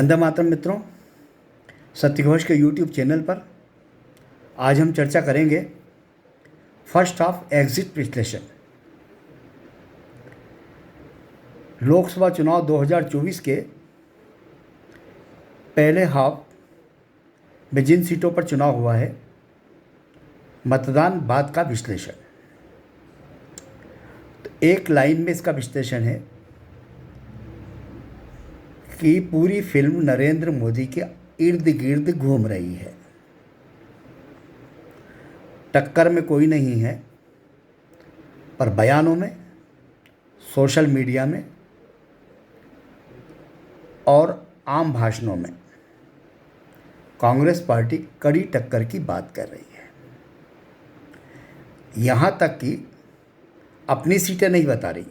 वंदे मातरम मित्रों, सत्यघोष के YouTube channel पर आज हम चर्चा करेंगे फर्स्ट हाफ एग्जिट विश्लेषण। लोकसभा चुनाव 2024 के पहले हाफ में जिन सीटों पर चुनाव हुआ है, मतदान बाद का विश्लेषण। तो एक लाइन में इसका विश्लेषण है कि पूरी फिल्म नरेंद्र मोदी के इर्द गिर्द घूम रही है। टक्कर में कोई नहीं है, पर बयानों में, सोशल मीडिया में और आम भाषणों में कांग्रेस पार्टी कड़ी टक्कर की बात कर रही है। यहाँ तक कि अपनी सीटें नहीं बता रही,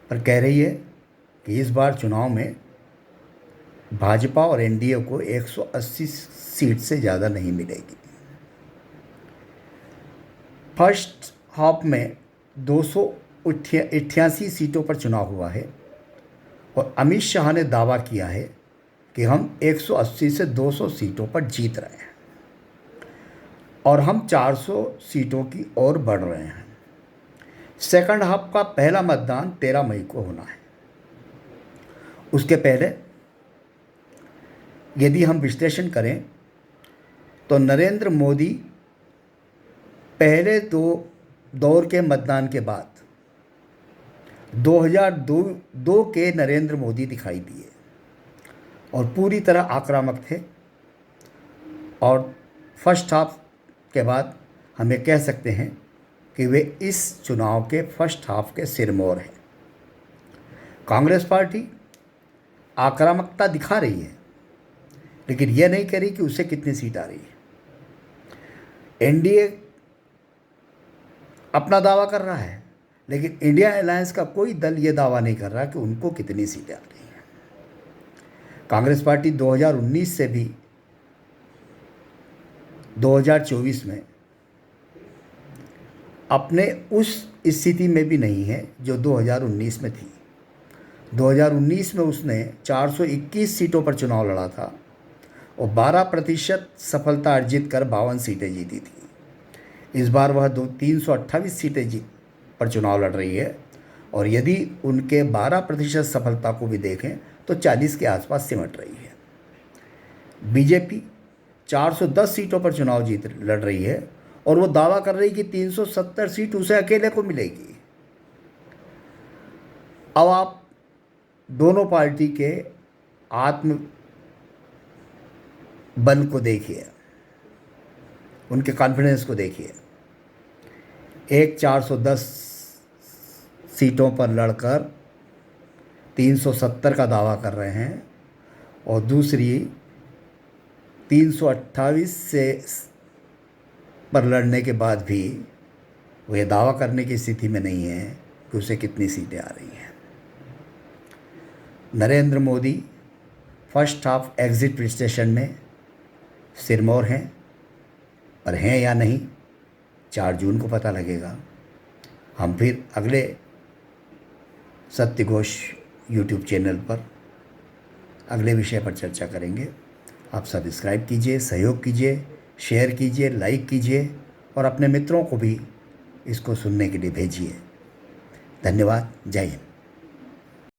पर कह रही है कि इस बार चुनाव में भाजपा और एनडीए को 180 सीट से ज़्यादा नहीं मिलेगी। फर्स्ट हाफ में 288 सीटों पर चुनाव हुआ है और अमित शाह ने दावा किया है कि हम 180 से 200 सीटों पर जीत रहे हैं और हम 400 सीटों की ओर बढ़ रहे हैं। सेकंड हाफ का पहला मतदान 13 मई को होना है। उसके पहले यदि हम विश्लेषण करें तो नरेंद्र मोदी पहले दौर के मतदान के बाद 2002 के नरेंद्र मोदी दिखाई दिए और पूरी तरह आक्रामक थे, और फर्स्ट हाफ के बाद हमें कह सकते हैं कि वे इस चुनाव के फर्स्ट हाफ के सिरमौर हैं। कांग्रेस पार्टी आक्रामकता दिखा रही है, लेकिन यह नहीं कह रही कि उससे कितनी सीट आ रही है। एनडीए अपना दावा कर रहा है, लेकिन इंडिया अलायंस का कोई दल ये दावा नहीं कर रहा कि उनको कितनी सीटें आ रही हैं। कांग्रेस पार्टी 2019 से भी 2024 में अपने उस स्थिति में भी नहीं है जो 2019 में थी। 2019 में उसने 421 सीटों पर चुनाव लड़ा था और 12% सफलता अर्जित कर 52 सीटें जीती थी। इस बार वह 328 सीटें पर चुनाव लड़ रही है, और यदि उनके 12% सफलता को भी देखें तो 40 के आसपास सिमट रही है। बीजेपी 410 सीटों पर चुनाव लड़ रही है और वो दावा कर रही कि 370 सीट उसे अकेले को मिलेगी। अब आप दोनों पार्टी के आत्म बल को देखिए, उनके कॉन्फिडेंस को देखिए। एक 410 सीटों पर लड़कर 370 का दावा कर रहे हैं, और दूसरी 328 से पर लड़ने के बाद भी वो ये दावा करने की स्थिति में नहीं है कि उसे कितनी सीटें आ रही हैं। Narendra Modi first half exit विश्लेषण में सिरमौर हैं, पर हैं या नहीं 4 जून को पता लगेगा। हम फिर अगले सत्यघोष यूट्यूब चैनल पर अगले विषय पर चर्चा करेंगे। आप सब्सक्राइब कीजिए, सहयोग कीजिए, शेयर कीजिए, लाइक कीजिए और अपने मित्रों को भी इसको सुनने के लिए भेजिए। धन्यवाद। जय हिंद।